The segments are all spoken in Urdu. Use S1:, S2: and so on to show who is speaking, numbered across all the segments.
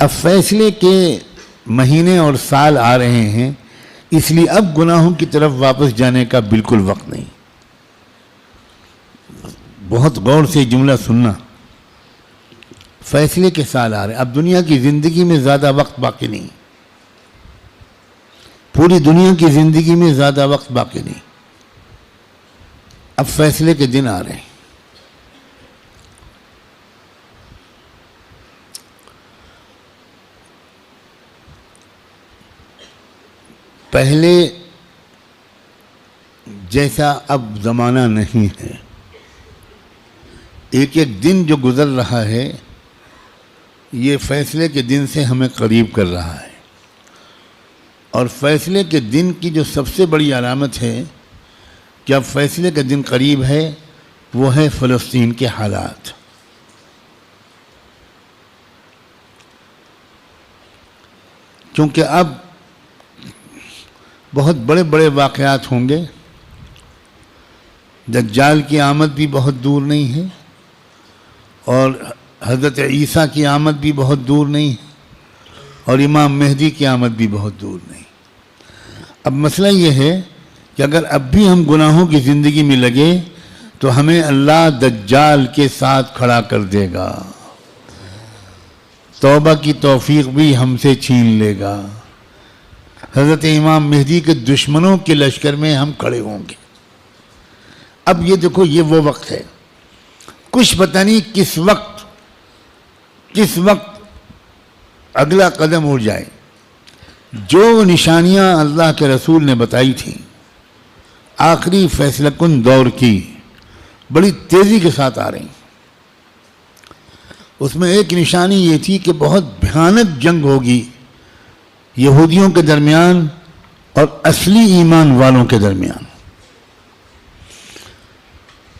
S1: اب فیصلے کے مہینے اور سال آ رہے ہیں، اس لیے اب گناہوں کی طرف واپس جانے کا بالکل وقت نہیں۔ بہت غور سے جملہ سننا، فیصلے کے سال آ رہے ہیں، اب دنیا کی زندگی میں زیادہ وقت باقی نہیں، پوری دنیا کی زندگی میں زیادہ وقت باقی نہیں، اب فیصلے کے دن آ رہے ہیں۔ پہلے جیسا اب زمانہ نہیں ہے، ایک ایک دن جو گزر رہا ہے یہ فیصلے کے دن سے ہمیں قریب کر رہا ہے، اور فیصلے کے دن کی جو سب سے بڑی علامت ہے کہ اب فیصلے کا دن قریب ہے، وہ ہے فلسطین کے حالات۔ کیونکہ اب بہت بڑے بڑے واقعات ہوں گے، دجال کی آمد بھی بہت دور نہیں ہے، اور حضرت عیسیٰ کی آمد بھی بہت دور نہیں ہے، اور امام مہدی کی آمد بھی بہت دور نہیں۔ اب مسئلہ یہ ہے کہ اگر اب بھی ہم گناہوں کی زندگی میں لگے تو ہمیں اللہ دجال کے ساتھ کھڑا کر دے گا، توبہ کی توفیق بھی ہم سے چھین لے گا، حضرت امام مہدی کے دشمنوں کے لشکر میں ہم کھڑے ہوں گے۔ اب یہ دیکھو، یہ وہ وقت ہے، کچھ پتہ نہیں کس وقت اگلا قدم اٹھ جائے۔ جو نشانیاں اللہ کے رسول نے بتائی تھیں آخری فیصلہ کن دور کی، بڑی تیزی کے ساتھ آ رہی ہیں۔ اس میں ایک نشانی یہ تھی کہ بہت بھیانک جنگ ہوگی یہودیوں کے درمیان اور اصلی ایمان والوں کے درمیان۔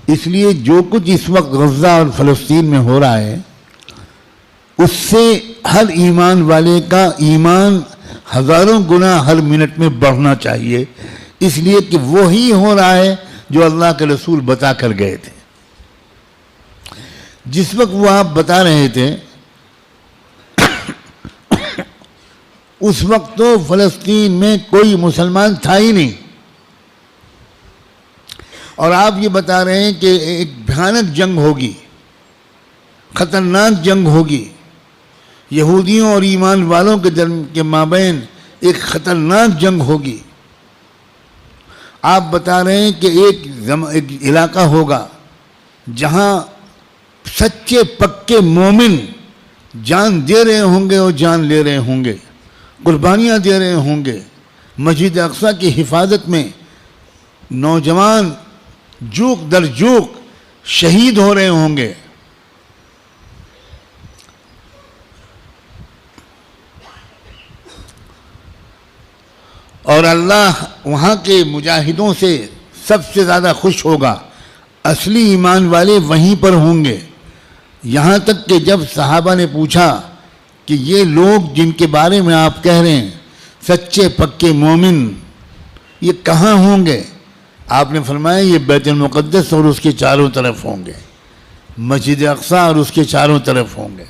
S1: اس لیے جو کچھ اس وقت غزہ اور فلسطین میں ہو رہا ہے، اس سے ہر ایمان والے کا ایمان ہزاروں گنا ہر منٹ میں بڑھنا چاہیے، اس لیے کہ وہی ہو رہا ہے جو اللہ کے رسول بتا کر گئے تھے۔ جس وقت وہ آپ بتا رہے تھے اس وقت تو فلسطین میں کوئی مسلمان تھا ہی نہیں، اور آپ یہ بتا رہے ہیں کہ ایک بھیانک جنگ ہوگی، خطرناک جنگ ہوگی، یہودیوں اور ایمان والوں کے مابین ایک خطرناک جنگ ہوگی۔ آپ بتا رہے ہیں کہ ایک علاقہ ہوگا جہاں سچے پکے مومن جان دے رہے ہوں گے اور جان لے رہے ہوں گے، قربانیاں دے رہے ہوں گے، مسجد اقصیٰ کی حفاظت میں نوجوان جوق در جوق شہید ہو رہے ہوں گے۔ اور اللہ وہاں کے مجاہدوں سے سب سے زیادہ خوش ہوگا، اصلی ایمان والے وہیں پر ہوں گے۔ یہاں تک کہ جب صحابہ نے پوچھا کہ یہ لوگ جن کے بارے میں آپ کہہ رہے ہیں سچے پکے مومن، یہ کہاں ہوں گے؟ آپ نے فرمایا یہ بیت المقدس اور اس کے چاروں طرف ہوں گے، مسجد اقصیٰ اور اس کے چاروں طرف ہوں گے۔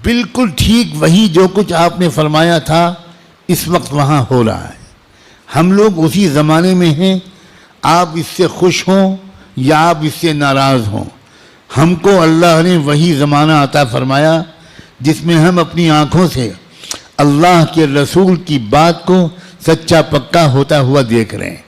S1: بالکل ٹھیک وہی جو کچھ آپ نے فرمایا تھا اس وقت وہاں ہو رہا ہے۔ ہم لوگ اسی زمانے میں ہیں، آپ اس سے خوش ہوں یا آپ اس سے ناراض ہوں، ہم کو اللہ نے وہی زمانہ عطا فرمایا جس میں ہم اپنی آنکھوں سے اللہ کے رسول کی بات کو سچا پکا ہوتا ہوا دیکھ رہے ہیں۔